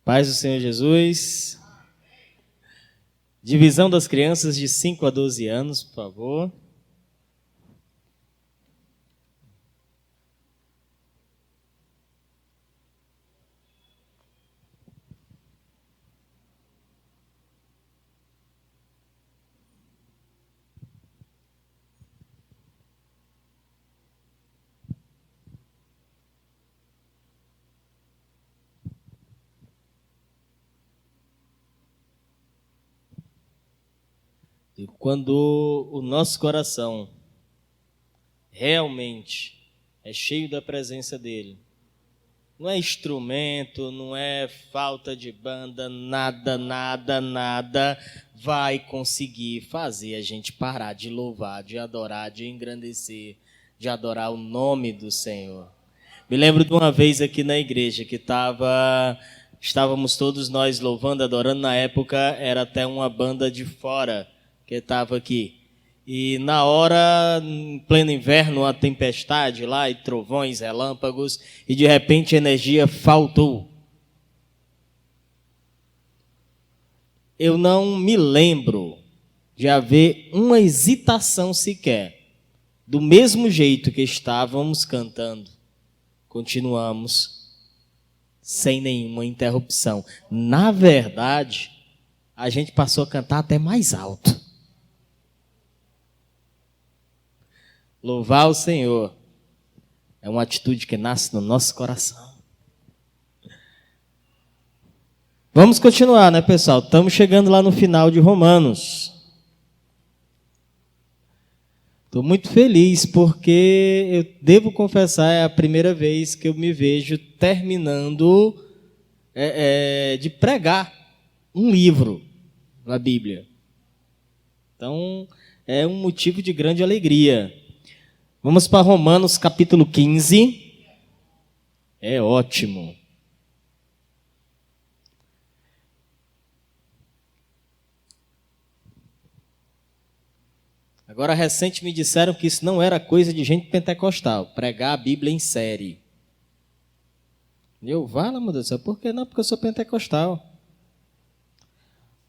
Paz do Senhor Jesus. Divisão das crianças de 5 a 12 anos, por favor. E quando o nosso coração realmente é cheio da presença dele, não é instrumento, não é falta de banda, nada vai conseguir fazer a gente parar de louvar, de adorar, de engrandecer, de adorar o nome do Senhor. Me lembro de uma vez aqui na igreja que estávamos todos nós louvando, adorando. Na época era até uma banda de fora que estava aqui. E na hora, em pleno inverno, uma tempestade lá, e trovões, relâmpagos, e de repente a energia faltou. Eu não me lembro de haver uma hesitação sequer. Do mesmo jeito que estávamos cantando, continuamos sem nenhuma interrupção. Na verdade, a gente passou a cantar até mais alto. Louvar o Senhor é uma atitude que nasce no nosso coração. Vamos continuar, né, pessoal? Estamos chegando lá no final de Romanos. Estou muito feliz porque eu devo confessar, é a primeira vez que eu me vejo terminando de pregar um livro na Bíblia. Então, é um motivo de grande alegria. Vamos para Romanos capítulo 15. É ótimo. Agora, recente me disseram que isso não era coisa de gente pentecostal, pregar a Bíblia em série. Eu, vá lá, meu Deus do céu, por que não? Porque eu sou pentecostal.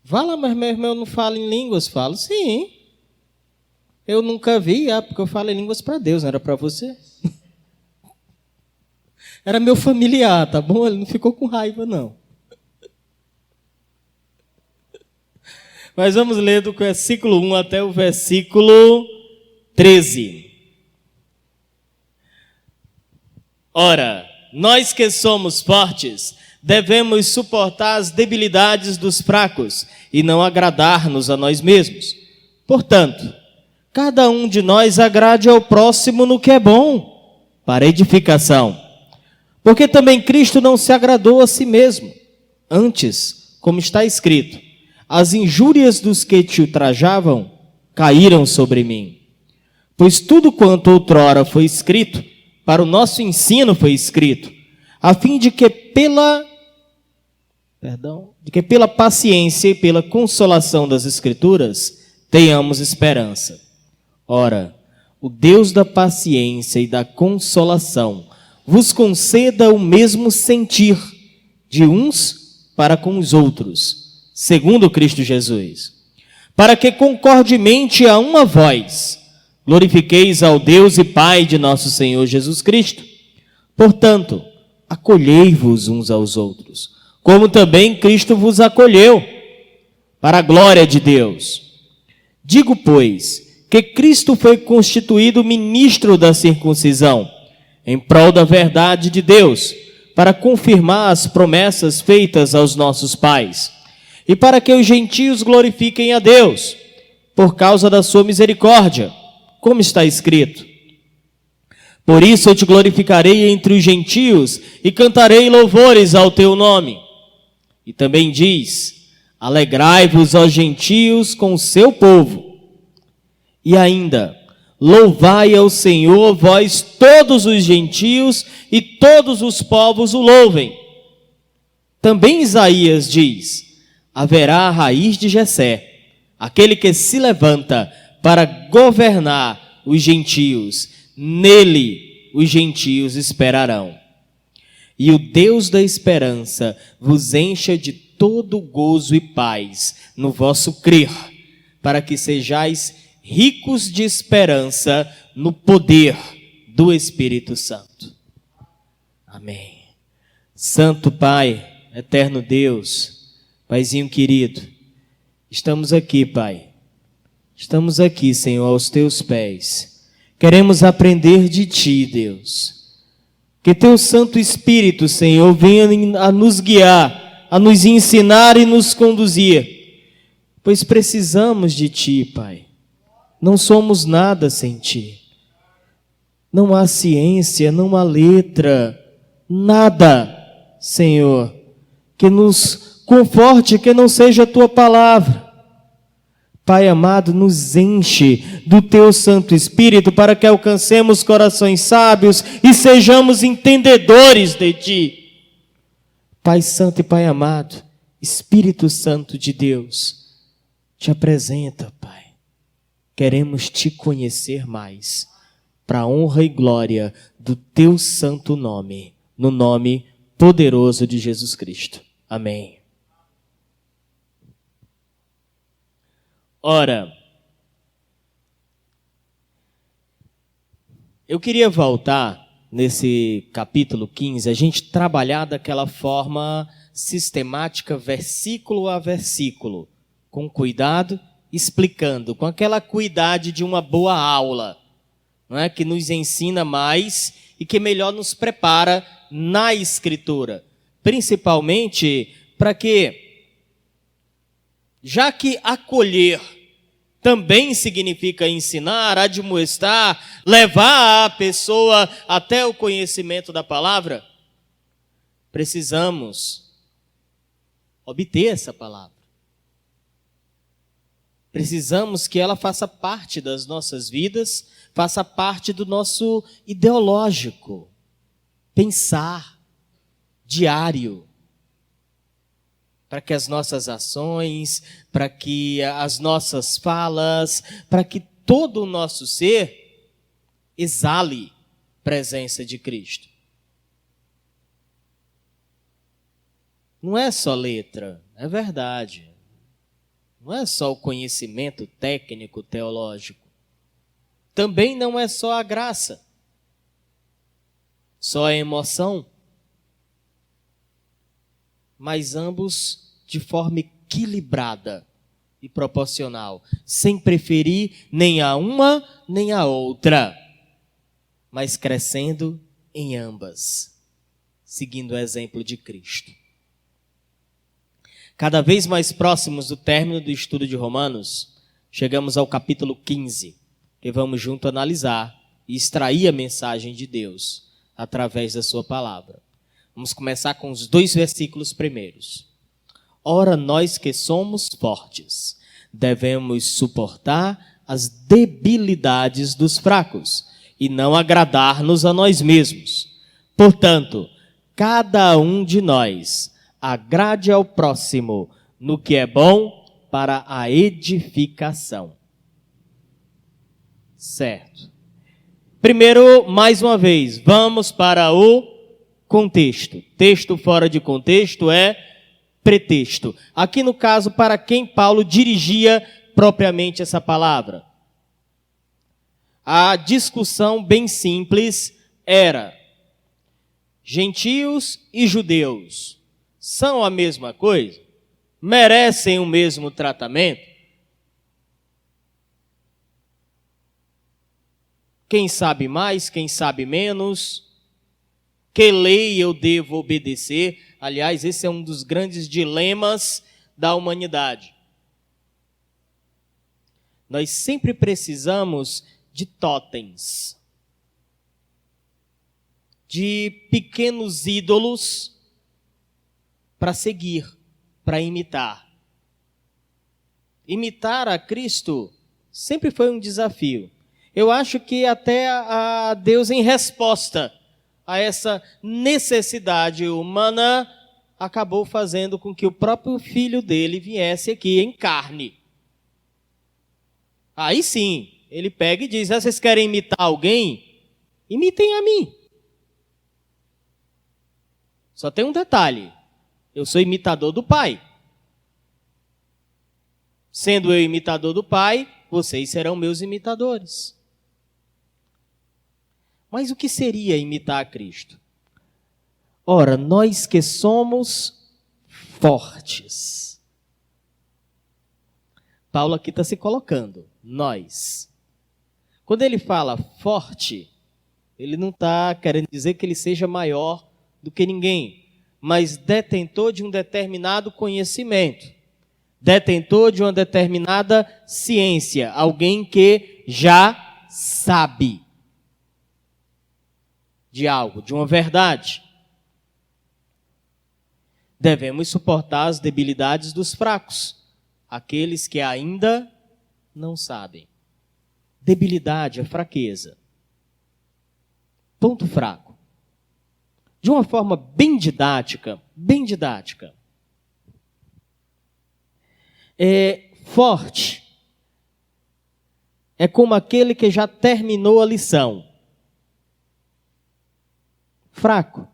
Vá lá, mas meu irmão não fala em línguas. Falo, sim. Eu nunca vi, porque eu falo em línguas para Deus, não era para você. Era meu familiar, tá bom? Ele não ficou com raiva, não. Mas vamos ler do versículo 1 até o versículo 13. Ora, nós que somos fortes, devemos suportar as debilidades dos fracos e não agradar-nos a nós mesmos. Portanto, cada um de nós agrade ao próximo no que é bom, para edificação. Porque também Cristo não se agradou a si mesmo. Antes, como está escrito, as injúrias dos que te ultrajavam caíram sobre mim. Pois tudo quanto outrora foi escrito, para o nosso ensino foi escrito, a fim de que pela paciência e pela consolação das Escrituras tenhamos esperança. Ora, o Deus da paciência e da consolação vos conceda o mesmo sentir de uns para com os outros, segundo Cristo Jesus, para que concordemente a uma voz glorifiqueis ao Deus e Pai de nosso Senhor Jesus Cristo. Portanto, acolhei-vos uns aos outros, como também Cristo vos acolheu, para a glória de Deus. Digo, pois, que Cristo foi constituído ministro da circuncisão, em prol da verdade de Deus, para confirmar as promessas feitas aos nossos pais, e para que os gentios glorifiquem a Deus, por causa da sua misericórdia, como está escrito. Por isso eu te glorificarei entre os gentios, e cantarei louvores ao teu nome. E também diz, alegrai-vos, ó gentios, com o seu povo. E ainda, louvai ao Senhor, vós todos os gentios, e todos os povos o louvem. Também Isaías diz, haverá a raiz de Jessé, aquele que se levanta para governar os gentios. Nele os gentios esperarão. e o Deus da esperança vos encha de todo gozo e paz no vosso crer, para que sejais ricos de esperança no poder do Espírito Santo. Amém. Santo Pai, eterno Deus, Paizinho querido, estamos aqui, Pai. Estamos aqui, Senhor, aos teus pés. Queremos aprender de ti, Deus. Que teu Santo Espírito, Senhor, venha a nos guiar, a nos ensinar e nos conduzir, pois precisamos de ti, Pai. Não somos nada sem ti. Não há ciência, não há letra, nada, Senhor, que nos conforte, que não seja a tua palavra. Pai amado, nos enche do teu Santo Espírito para que alcancemos corações sábios e sejamos entendedores de ti. Pai Santo e Pai amado, Espírito Santo de Deus, te apresenta, Pai. Queremos te conhecer mais, para a honra e glória do teu santo nome, no nome poderoso de Jesus Cristo. Amém. Ora, eu queria voltar nesse capítulo 15, a gente trabalhar daquela forma sistemática, versículo a versículo, com cuidado, explicando, com aquela cuidade de uma boa aula, não é? Que nos ensina mais e que melhor nos prepara na Escritura, principalmente para que, já que acolher também significa ensinar, admoestar, levar a pessoa até o conhecimento da palavra, precisamos obter essa palavra. Precisamos que ela faça parte das nossas vidas, faça parte do nosso ideológico, pensar diário, para que as nossas ações, para que as nossas falas, para que todo o nosso ser exale presença de Cristo. Não é só letra, é verdade. Não é só o conhecimento técnico, teológico. Também não é só a graça, só a emoção, mas ambos de forma equilibrada e proporcional, sem preferir nem a uma nem a outra, mas crescendo em ambas, seguindo o exemplo de Cristo. Cada vez mais próximos do término do estudo de Romanos, chegamos ao capítulo 15, que vamos junto analisar e extrair a mensagem de Deus através da sua palavra. Vamos começar com os 2 versículos primeiros. Ora, nós que somos fortes, devemos suportar as debilidades dos fracos e não agradar-nos a nós mesmos. Portanto, cada um de nós agrade ao próximo no que é bom para a edificação. Certo. Primeiro, mais uma vez, vamos para o contexto. Texto fora de contexto é pretexto. Aqui no caso, para quem Paulo dirigia propriamente essa palavra. A discussão bem simples era: gentios e judeus são a mesma coisa? Merecem o mesmo tratamento? Quem sabe mais, quem sabe menos? Que lei eu devo obedecer? Aliás, esse é um dos grandes dilemas da humanidade. Nós sempre precisamos de totens, de pequenos ídolos para seguir, para imitar. Imitar a Cristo sempre foi um desafio. Eu acho que até a Deus, em resposta a essa necessidade humana, acabou fazendo com que o próprio filho dele viesse aqui em carne. Aí sim, ele pega e diz: vocês querem imitar alguém? Imitem a mim. Só tem um detalhe: eu sou imitador do Pai. Sendo eu imitador do Pai, vocês serão meus imitadores. Mas o que seria imitar a Cristo? Ora, nós que somos fortes. Paulo aqui está se colocando, nós. Quando ele fala forte, ele não está querendo dizer que ele seja maior do que ninguém, mas detentor de um determinado conhecimento, detentor de uma determinada ciência, alguém que já sabe de algo, de uma verdade. Devemos suportar as debilidades dos fracos, aqueles que ainda não sabem. Debilidade é fraqueza. Ponto fraco. De uma forma bem didática, forte é como aquele que já terminou a lição. Fraco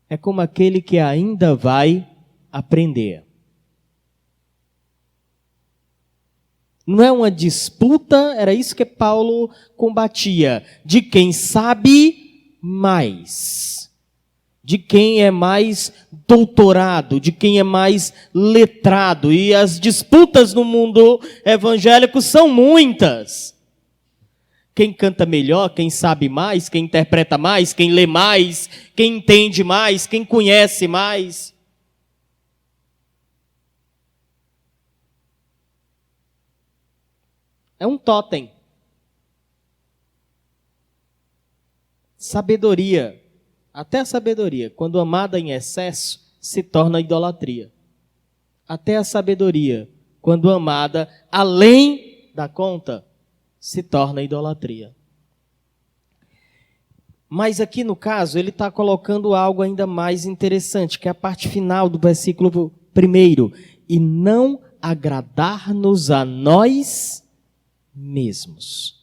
é como aquele que ainda vai aprender. Não é uma disputa, era isso que Paulo combatia, de quem sabe mais, de quem é mais doutorado, de quem é mais letrado. E as disputas no mundo evangélico são muitas. Quem canta melhor, quem sabe mais, quem interpreta mais, quem lê mais, quem entende mais, quem conhece mais. É um totem. Sabedoria, até a sabedoria, quando amada em excesso, se torna idolatria. Até a sabedoria, quando amada além da conta, se torna idolatria. Mas aqui no caso, ele está colocando algo ainda mais interessante, que é a parte final do versículo 1. E não agradar-nos a nós mesmos.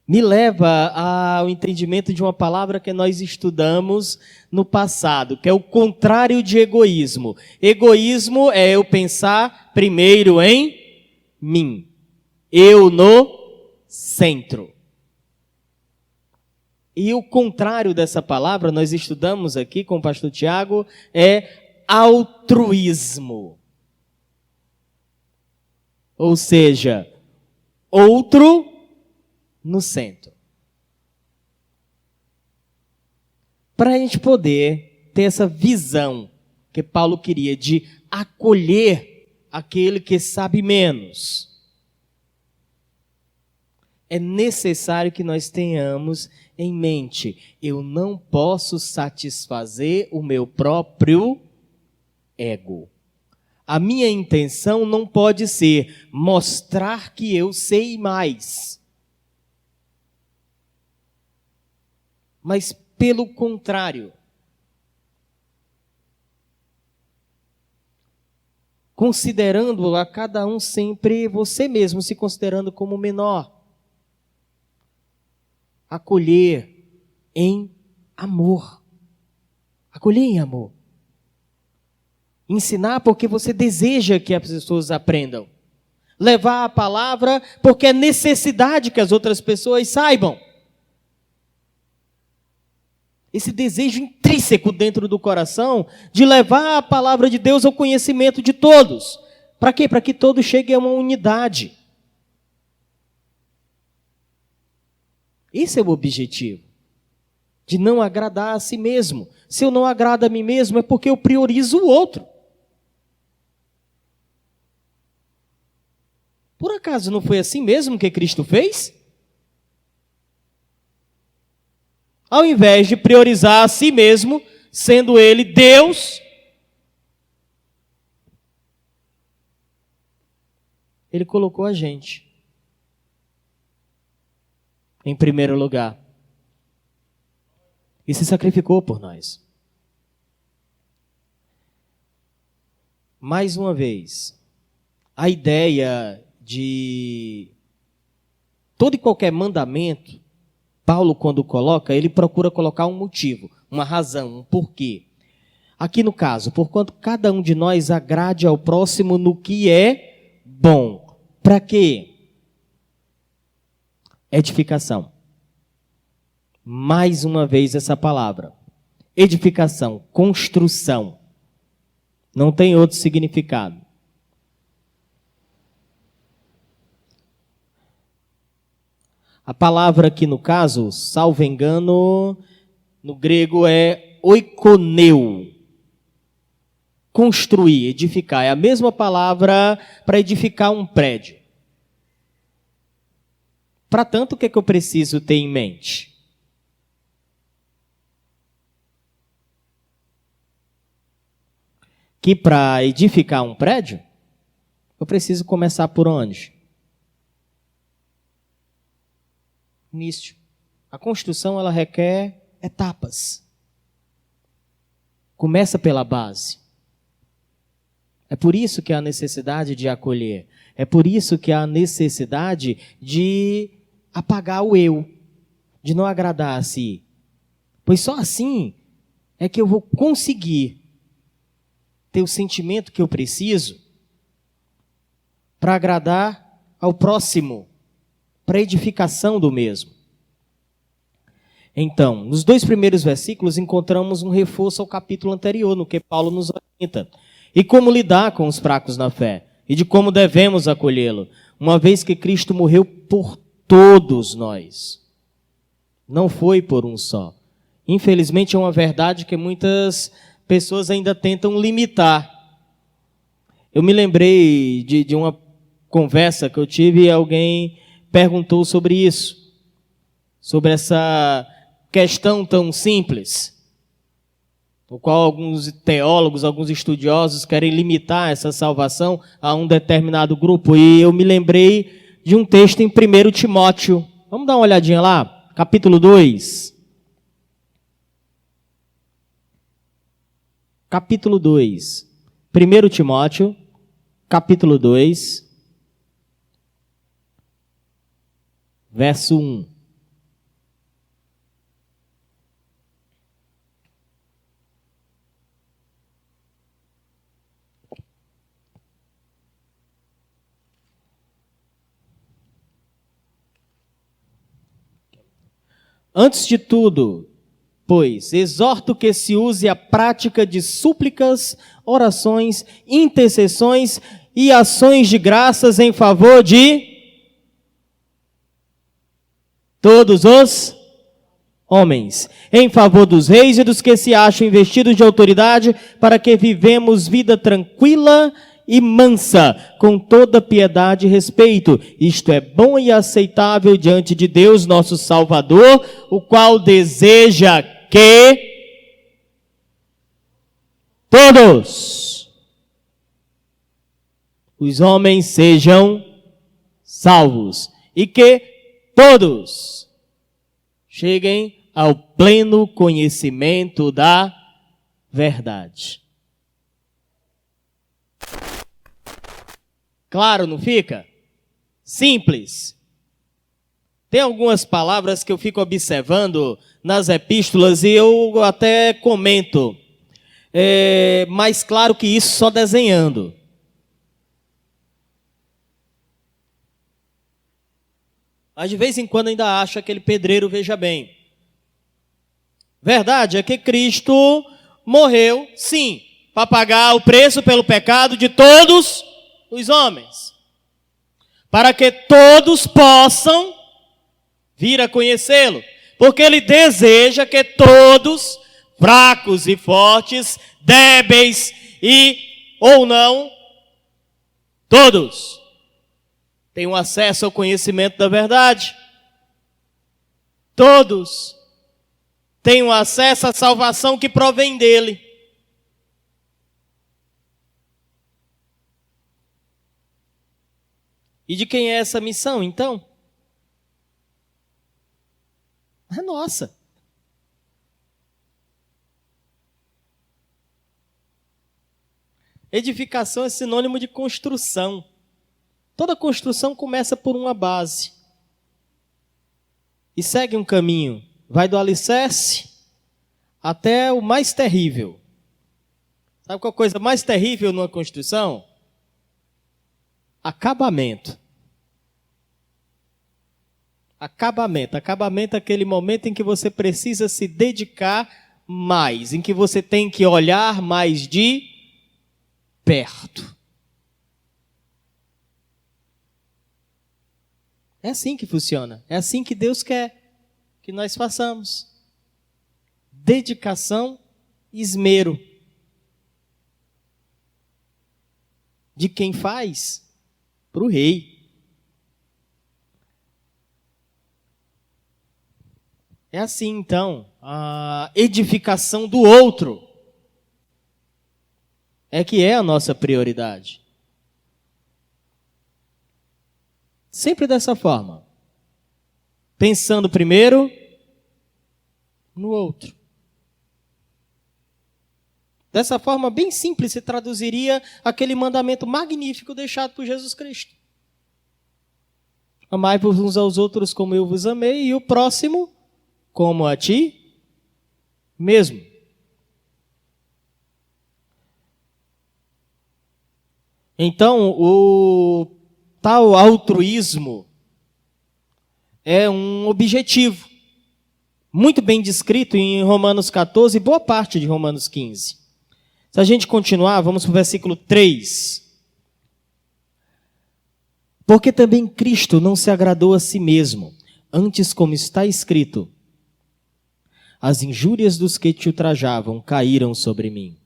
Me leva ao entendimento de uma palavra que nós estudamos no passado, que é o contrário de egoísmo. Egoísmo é eu pensar primeiro em mim. Eu no centro. E o contrário dessa palavra, nós estudamos aqui com o pastor Tiago, é altruísmo. Ou seja, outro no centro. Para a gente poder ter essa visão que Paulo queria de acolher aquele que sabe menos, é necessário que nós tenhamos em mente: eu não posso satisfazer o meu próprio ego. A minha intenção não pode ser mostrar que eu sei mais. Mas, pelo contrário, considerando a cada um sempre você mesmo, se considerando como menor. Acolher em amor. Acolher em amor. Ensinar porque você deseja que as pessoas aprendam. Levar a palavra porque é necessidade que as outras pessoas saibam. Esse desejo intrínseco dentro do coração de levar a palavra de Deus ao conhecimento de todos. Para quê? Para que todos cheguem a uma unidade. Esse é o objetivo. De não agradar a si mesmo. Se eu não agrado a mim mesmo, é porque eu priorizo o outro. Por acaso não foi assim mesmo que Cristo fez? Ao invés de priorizar a si mesmo, sendo Ele Deus, Ele colocou a gente em primeiro lugar e se sacrificou por nós. Mais uma vez, a ideia de todo e qualquer mandamento Paulo, quando coloca, ele procura colocar um motivo, uma razão, um porquê. Aqui no caso, porquanto cada um de nós agrade ao próximo no que é bom. Para quê? Edificação. Mais uma vez essa palavra. Edificação, construção. Não tem outro significado. A palavra aqui no caso, salvo engano, no grego é oikoneu. Construir, edificar. É a mesma palavra para edificar um prédio. Para tanto, o que é que eu preciso ter em mente? Que para edificar um prédio, eu preciso começar por onde? Início. A construção, ela requer etapas. Começa pela base. É por isso que há a necessidade de acolher. É por isso que há a necessidade de apagar o eu, de não agradar a si. Pois só assim é que eu vou conseguir ter o sentimento que eu preciso para agradar ao próximo, para a edificação do mesmo. Então, nos 2 primeiros versículos encontramos um reforço ao capítulo anterior, no que Paulo nos orienta. E como lidar com os fracos na fé, e de como devemos acolhê-lo, uma vez que Cristo morreu por todos nós. Não foi por um só. Infelizmente é uma verdade que muitas pessoas ainda tentam limitar. Eu me lembrei de uma conversa que eu tive e alguém perguntou sobre isso, sobre essa questão tão simples, o qual alguns teólogos, alguns estudiosos querem limitar essa salvação a um determinado grupo. E eu me lembrei de um texto em 1 Timóteo. Vamos dar uma olhadinha lá? Capítulo 2. Capítulo 2. 1 Timóteo, capítulo 2, verso 1. Antes de tudo, pois, exorto que se use a prática de súplicas, orações, intercessões e ações de graças em favor de todos os homens, em favor dos reis e dos que se acham investidos de autoridade, para que vivemos vida tranquila e mansa, com toda piedade e respeito. Isto é bom e aceitável diante de Deus, nosso Salvador, o qual deseja que todos os homens sejam salvos e que todos cheguem ao pleno conhecimento da verdade. Claro, não fica? Simples. Tem algumas palavras que eu fico observando nas epístolas e eu até comento. Mais claro que isso só desenhando. Mas de vez em quando ainda acho aquele pedreiro, veja bem. Verdade é que Cristo morreu, sim, para pagar o preço pelo pecado de todos os homens, para que todos possam vir a conhecê-lo, porque ele deseja que todos, fracos e fortes, débeis e ou não, todos tenham acesso ao conhecimento da verdade. Todos tenham acesso à salvação que provém dele. E de quem é essa missão, então? É nossa. Edificação é sinônimo de construção. Toda construção começa por uma base. e segue um caminho. Vai do alicerce até o mais terrível. Sabe qual é a coisa mais terrível numa construção? Acabamento. Acabamento. Acabamento é aquele momento em que você precisa se dedicar mais, em que você tem que olhar mais de perto. É assim que funciona. É assim que Deus quer que nós façamos. Dedicação e esmero. De quem faz? Para o rei. É assim, então, a edificação do outro é que é a nossa prioridade. Sempre dessa forma. Pensando primeiro no outro. Dessa forma bem simples se traduziria aquele mandamento magnífico deixado por Jesus Cristo. Amai-vos uns aos outros como eu vos amei, e o próximo como a ti mesmo. Então, o tal altruísmo é um objetivo muito bem descrito em Romanos 14 e boa parte de Romanos 15. Se a gente continuar, vamos para o versículo 3. Porque também Cristo não se agradou a si mesmo, antes, como está escrito, as injúrias dos que te ultrajavam caíram sobre mim.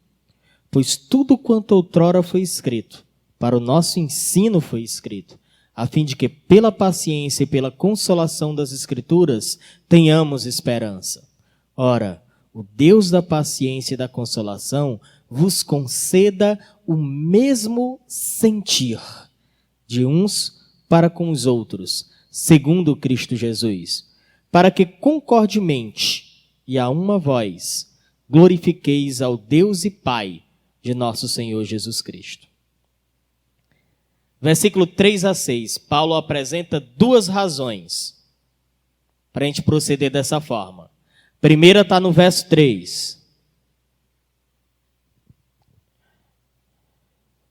Pois tudo quanto outrora foi escrito, para o nosso ensino foi escrito, a fim de que pela paciência e pela consolação das Escrituras tenhamos esperança. Ora, o Deus da paciência e da consolação vos conceda o mesmo sentir de uns para com os outros, segundo Cristo Jesus, para que concordemente e a uma voz glorifiqueis ao Deus e Pai de nosso Senhor Jesus Cristo. Versículo 3 a 6, Paulo apresenta duas razões para a gente proceder dessa forma. Primeira está no verso 3.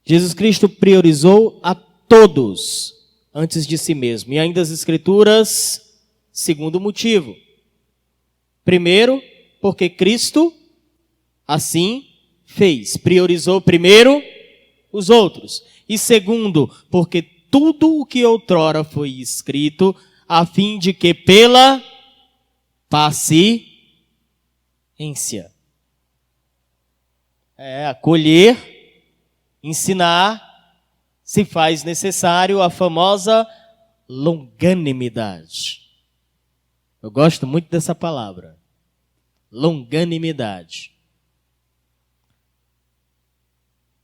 Jesus Cristo priorizou a todos antes de si mesmo. E ainda as Escrituras, segundo motivo. Primeiro, porque Cristo assim fez. Priorizou primeiro os outros. E segundo, porque tudo o que outrora foi escrito, a fim de que pela paciência, acolher, ensinar, se faz necessário a famosa longanimidade. Eu gosto muito dessa palavra. Longanimidade.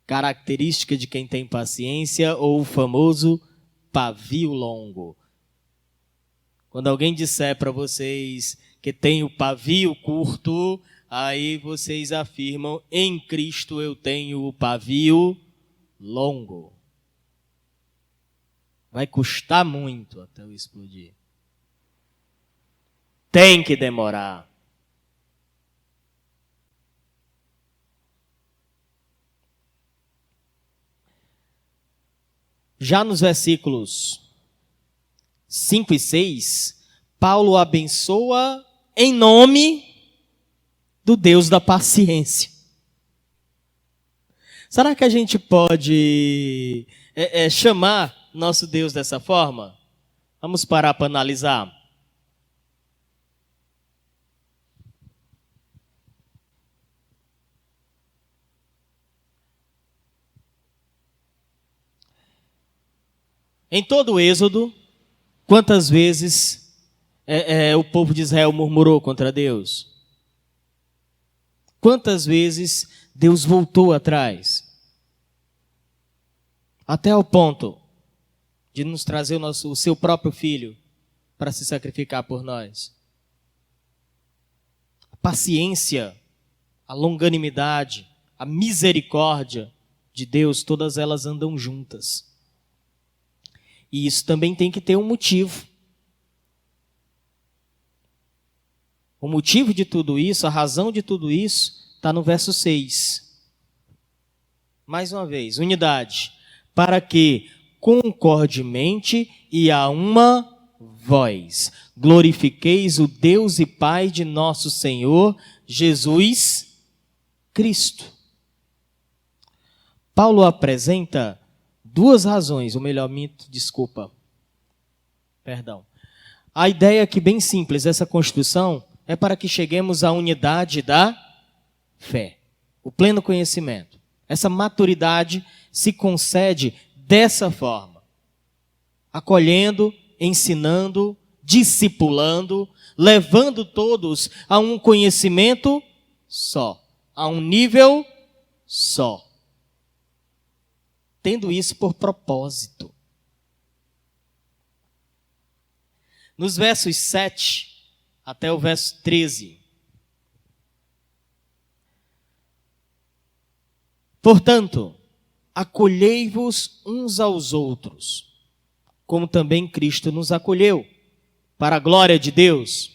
Característica de quem tem paciência, ou o famoso pavio longo. Quando alguém disser para vocês que tem o pavio curto, aí vocês afirmam, em Cristo eu tenho o pavio longo. Vai custar muito até eu explodir. Tem que demorar. Já nos versículos 5 e 6, Paulo abençoa em nome do Deus da paciência. Será que a gente pode chamar nosso Deus dessa forma? Vamos parar para analisar. Em todo o Êxodo, quantas vezes o povo de Israel murmurou contra Deus? Quantas vezes Deus voltou atrás? Até ao ponto de nos trazer o seu próprio filho para se sacrificar por nós. A paciência, a longanimidade, a misericórdia de Deus, todas elas andam juntas. E isso também tem que ter um motivo. O motivo de tudo isso, a razão de tudo isso, está no verso 6. Mais uma vez, unidade. Para que concordemente e a uma voz glorifiqueis o Deus e Pai de nosso Senhor Jesus Cristo. Paulo apresenta duas razões, A ideia aqui bem simples, essa construção é para que cheguemos à unidade da fé, o pleno conhecimento. Essa maturidade se concede dessa forma, acolhendo, ensinando, discipulando, levando todos a um conhecimento só, a um nível só. Tendo isso por propósito. Nos versos 7 até o verso 13. Portanto, acolhei-vos uns aos outros, como também Cristo nos acolheu, para a glória de Deus.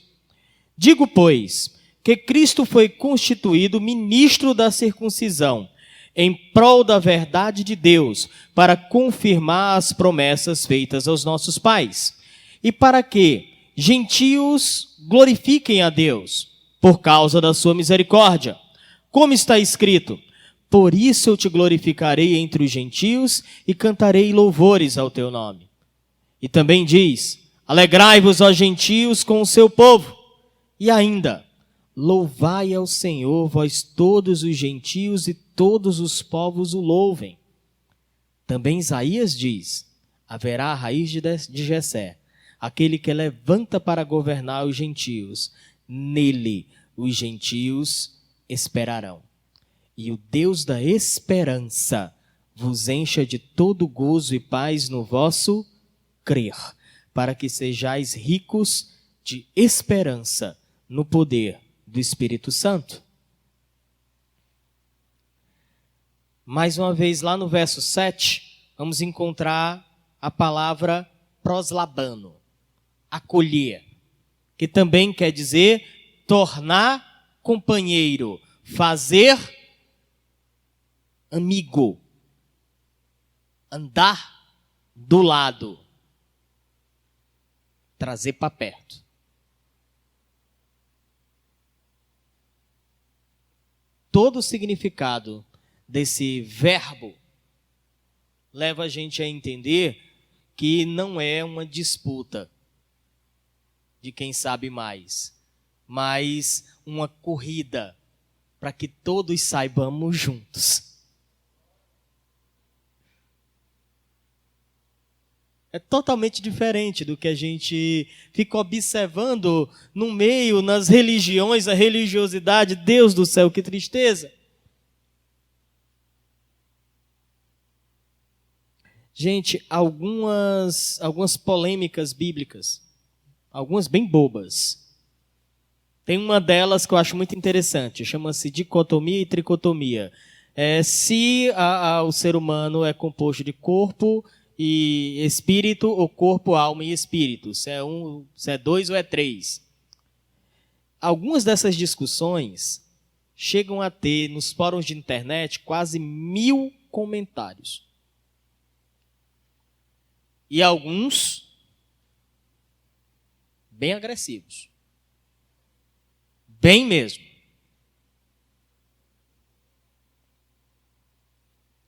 Digo, pois, que Cristo foi constituído ministro da circuncisão, em prol da verdade de Deus, para confirmar as promessas feitas aos nossos pais, e para que gentios glorifiquem a Deus, por causa da sua misericórdia. Como está escrito: por isso eu te glorificarei entre os gentios e cantarei louvores ao teu nome. E também diz: alegrai-vos, ó gentios, com o seu povo. E ainda: louvai ao Senhor, vós todos os gentios, e todos os povos o louvem. Também Isaías diz: haverá a raiz de Jessé, aquele que levanta para governar os gentios. Nele os gentios esperarão. E o Deus da esperança vos encha de todo gozo e paz no vosso crer, para que sejais ricos de esperança no poder do Espírito Santo. Mais uma vez, lá no verso 7, vamos encontrar a palavra proslabano, acolher, que também quer dizer tornar companheiro, fazer amigo, andar do lado, trazer para perto. Todo o significado desse verbo leva a gente a entender que não é uma disputa de quem sabe mais, mas uma corrida para que todos saibamos juntos. É totalmente diferente do que a gente fica observando no meio, nas religiões, a religiosidade. Deus do céu, que tristeza. Gente, algumas polêmicas bíblicas, algumas bem bobas. Tem uma delas que eu acho muito interessante, chama-se dicotomia e tricotomia. Se o ser humano é composto de corpo e espírito, ou corpo, alma e espírito, se é 2 ou é 3. Algumas dessas discussões chegam a ter, nos fóruns de internet, quase 1000 comentários. E alguns bem agressivos. Bem mesmo.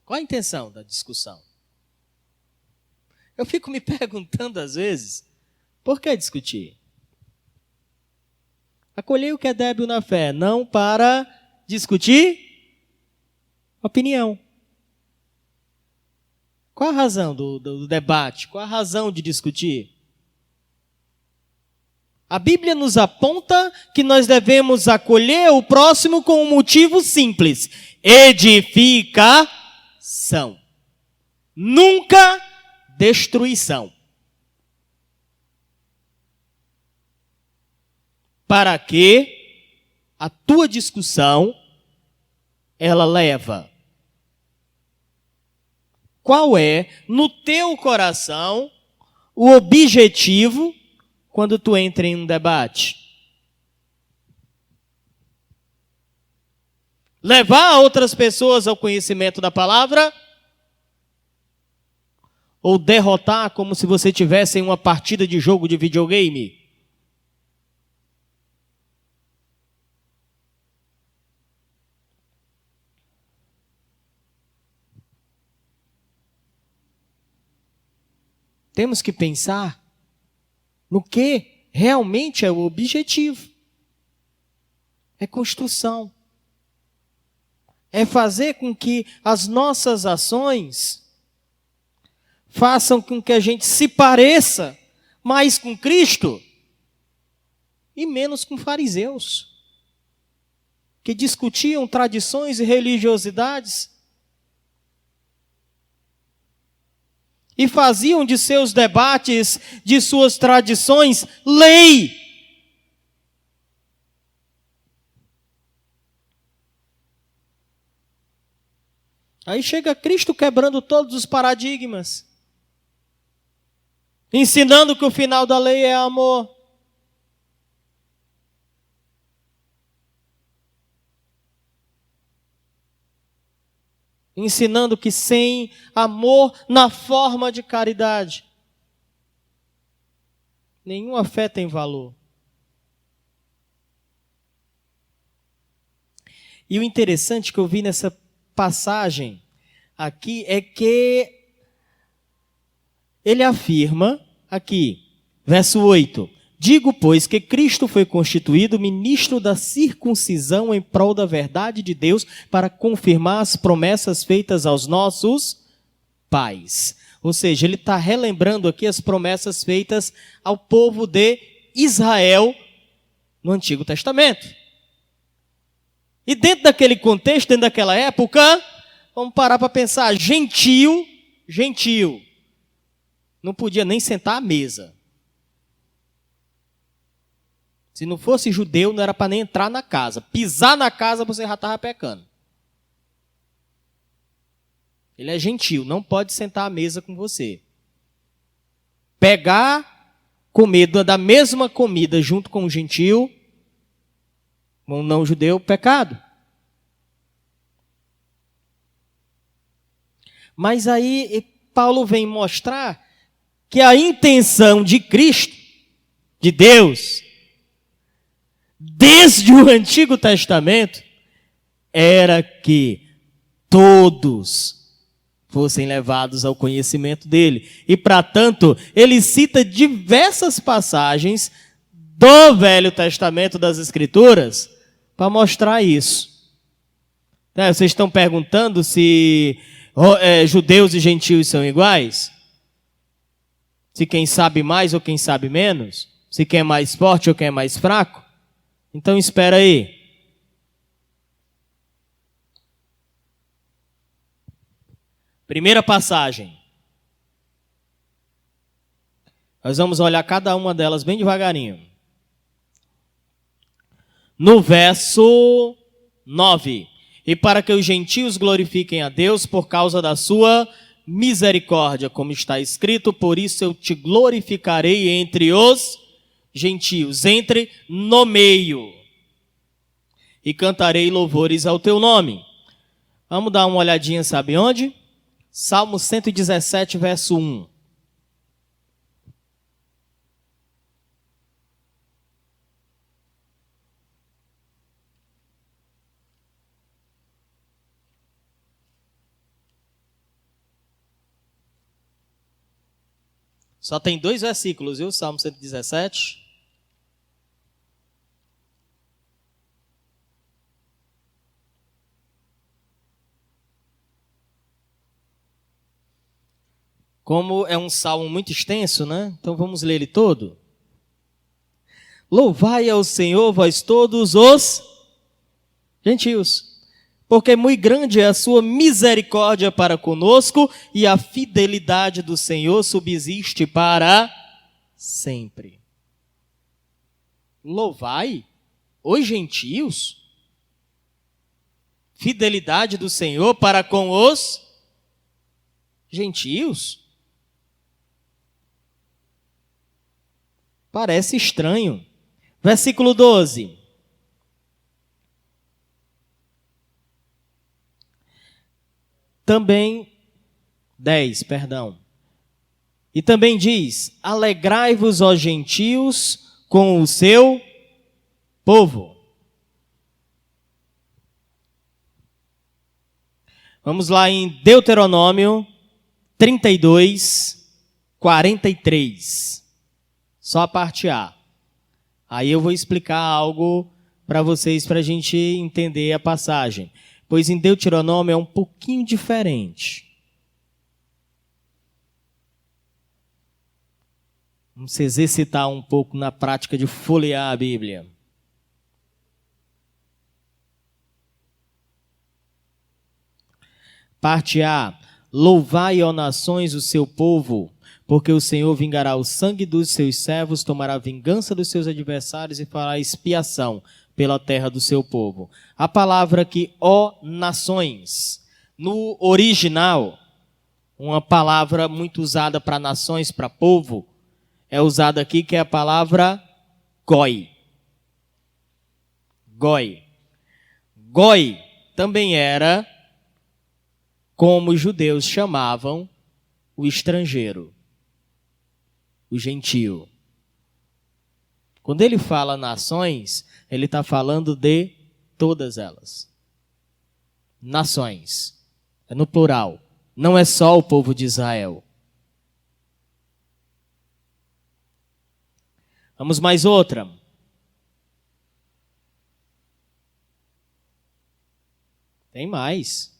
Qual a intenção da discussão? Eu fico me perguntando às vezes, por que discutir? Acolhei o que é débil na fé, não para discutir opinião. Qual a razão do debate? Qual a razão de discutir? A Bíblia nos aponta que nós devemos acolher o próximo com um motivo simples: edificação. Nunca destruição. Para que a tua discussão, ela leva. Qual é, no teu coração, o objetivo quando tu entra em um debate? Levar outras pessoas ao conhecimento da palavra? Ou derrotar como se você tivesse em uma partida de jogo de videogame? Temos que pensar no que realmente é o objetivo. É construção. É fazer com que as nossas ações façam com que a gente se pareça mais com Cristo e menos com fariseus, que discutiam tradições e religiosidades e faziam de seus debates, de suas tradições, lei. Aí chega Cristo quebrando todos os paradigmas, ensinando que o final da lei é amor. Ensinando que sem amor na forma de caridade, nenhuma fé tem valor. E o interessante que eu vi nessa passagem aqui é que ele afirma aqui, verso 8: digo, pois, que Cristo foi constituído ministro da circuncisão em prol da verdade de Deus para confirmar as promessas feitas aos nossos pais. Ou seja, ele está relembrando aqui as promessas feitas ao povo de Israel no Antigo Testamento. E dentro daquele contexto, dentro daquela época, vamos parar para pensar, gentio, não podia nem sentar à mesa. Se não fosse judeu, não era para nem entrar na casa. Pisar na casa, você já estava pecando. Ele é gentil, não pode sentar à mesa com você. Pegar, comer da mesma comida junto com o gentil, com o não judeu, pecado. Mas aí Paulo vem mostrar que a intenção de Cristo, de Deus, desde o Antigo Testamento, era que todos fossem levados ao conhecimento dele. E, para tanto, ele cita diversas passagens do Velho Testamento das Escrituras para mostrar isso. Vocês estão perguntando se judeus e gentios são iguais? Se quem sabe mais ou quem sabe menos? Se quem é mais forte ou quem é mais fraco? Então espera aí. Primeira passagem. Nós vamos olhar cada uma delas bem devagarinho. No verso 9. E para que os gentios glorifiquem a Deus por causa da sua misericórdia, como está escrito, por isso eu te glorificarei entre os gentios, no meio, e cantarei louvores ao teu nome. Vamos dar uma olhadinha, sabe onde? Salmo 117, verso 1. Só tem 2 versículos, viu? Salmo 117. Como é um salmo muito extenso, né? Então vamos ler ele todo. Louvai ao Senhor, vós todos os gentios, porque muito grande é a sua misericórdia para conosco e a fidelidade do Senhor subsiste para sempre. Louvai os gentios, fidelidade do Senhor para com os gentios. Parece estranho. Versículo 12. também 10, perdão. E também diz: alegrai-vos, ó gentios, com o seu povo. Vamos lá em Deuteronômio 32, 43. Só a parte A. Aí eu vou explicar algo para vocês, para a gente entender a passagem. Pois em Deuteronômio é um pouquinho diferente. Vamos se exercitar um pouco na prática de folhear a Bíblia. Parte A. Louvai, ó nações, o seu povo, porque o Senhor vingará o sangue dos seus servos, tomará vingança dos seus adversários e fará expiação pela terra do seu povo. A palavra aqui, ó nações, no original, uma palavra muito usada para nações, para povo, é usada aqui, que é a palavra goi. Goi. Goi também era como os judeus chamavam o estrangeiro, o gentio. Quando ele fala nações, ele está falando de todas elas. Nações. É no plural. Não é só o povo de Israel. Vamos mais outra. Tem mais.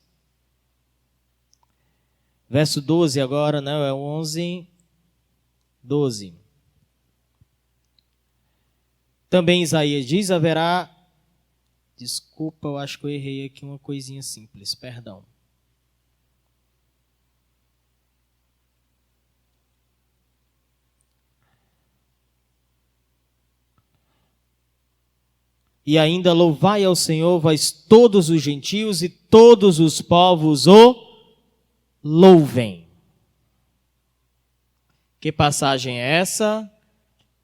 Verso 12 agora, não, é 11, 12. Também Isaías diz, haverá... Desculpa, eu acho que eu errei aqui uma coisinha simples, perdão. E ainda louvai ao Senhor, vós todos os gentios e todos os povos o louvem. Que passagem é essa?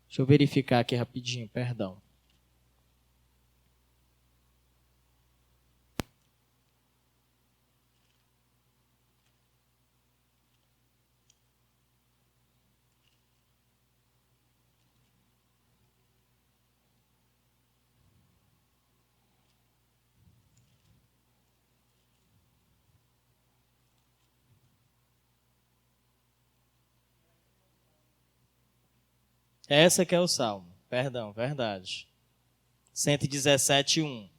Deixa eu verificar aqui rapidinho, perdão. Essa que é o Salmo. Perdão, verdade. 117, 1.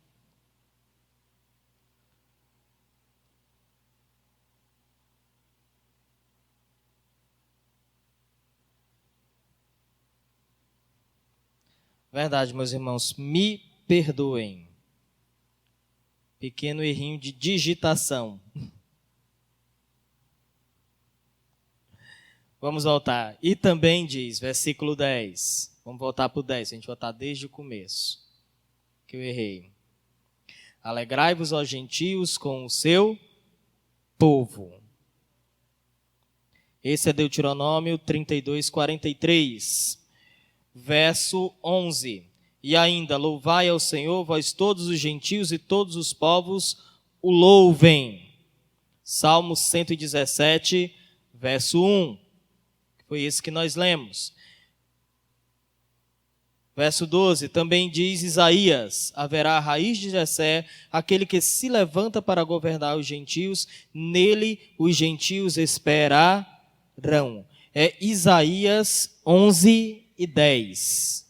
Verdade, meus irmãos. Me perdoem. Pequeno errinho de digitação. Vamos voltar. E também diz, versículo 10. Vamos voltar para o 10, a gente voltar desde o começo. Que eu errei. Alegrai-vos, ó gentios, com o seu povo. Esse é Deuteronômio 32, 43. Verso 11. E ainda, louvai ao Senhor, vós todos os gentios e todos os povos o louvem. Salmo 117, verso 1. Foi esse que nós lemos. Verso 12, também diz Isaías, haverá a raiz de Jessé, aquele que se levanta para governar os gentios, nele os gentios esperarão. É Isaías 11 e 10.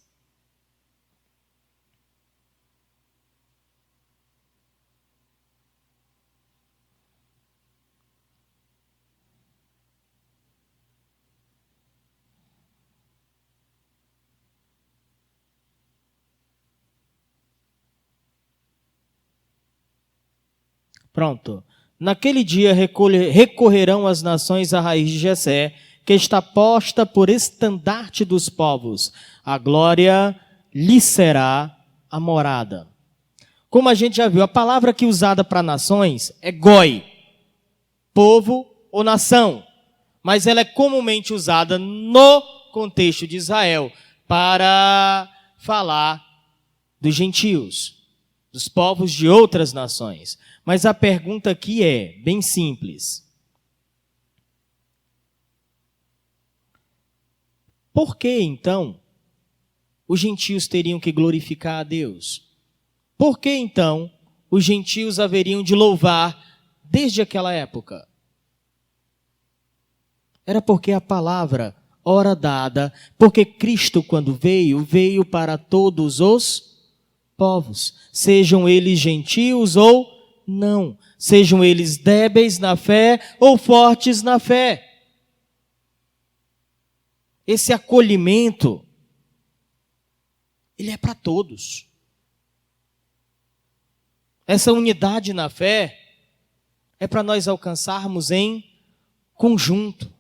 Pronto. Naquele dia recorrerão as nações à raiz de Jessé, que está posta por estandarte dos povos. A glória lhe será a morada. Como a gente já viu, a palavra aqui usada para nações é goi, povo ou nação. Mas ela é comumente usada no contexto de Israel para falar dos gentios, dos povos de outras nações. Mas a pergunta aqui é bem simples. Por que, então, os gentios teriam que glorificar a Deus? Por que, então, os gentios haveriam de louvar desde aquela época? Era porque a palavra, ora dada, porque Cristo, quando veio, veio para todos os povos, sejam eles gentios ou não, sejam eles débeis na fé ou fortes na fé. Esse acolhimento, ele é para todos. Essa unidade na fé é para nós alcançarmos em conjunto.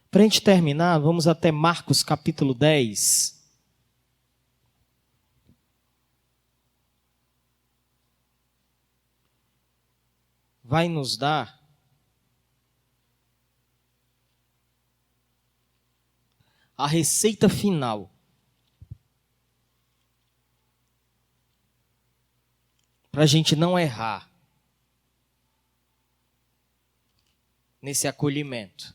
Para a gente terminar, vamos até Marcos capítulo 10. Vai nos dar a receita final para a gente não errar nesse acolhimento.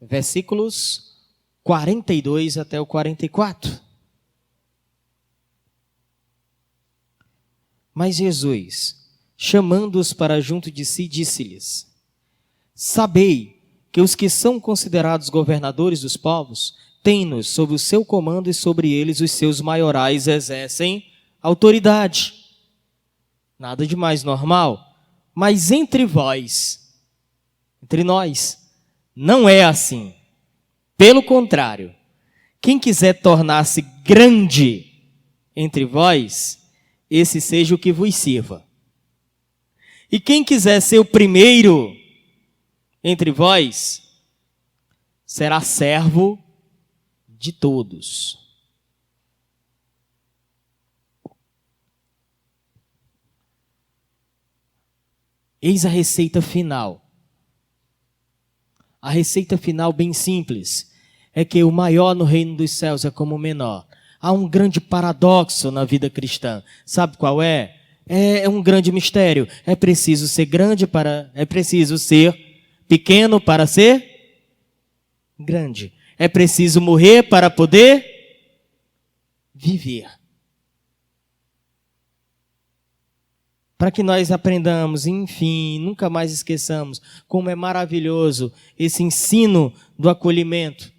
Versículos 42 até o 44. Mas Jesus, chamando-os para junto de si, disse-lhes: Sabei que os que são considerados governadores dos povos, têm-nos sob o seu comando e sobre eles os seus maiorais exercem autoridade. Nada de mais normal. Mas entre vós, entre nós, não é assim. Pelo contrário, quem quiser tornar-se grande entre vós, esse seja o que vos sirva. E quem quiser ser o primeiro entre vós, será servo de todos. Eis a receita final. A receita final bem simples é que o maior no reino dos céus é como o menor. Há um grande paradoxo na vida cristã. Sabe qual é? É um grande mistério. É preciso ser pequeno para ser grande. É preciso morrer para poder viver. Para que nós aprendamos, enfim, nunca mais esqueçamos como é maravilhoso esse ensino do acolhimento.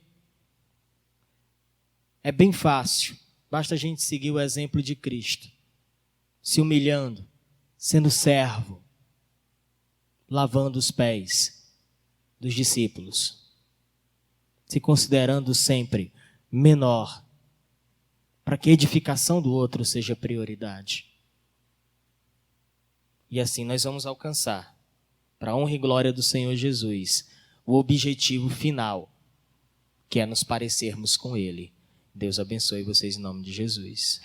É bem fácil, basta a gente seguir o exemplo de Cristo, se humilhando, sendo servo, lavando os pés dos discípulos, se considerando sempre menor, para que a edificação do outro seja prioridade. E assim nós vamos alcançar, para a honra e glória do Senhor Jesus, o objetivo final, que é nos parecermos com Ele. Deus abençoe vocês em nome de Jesus.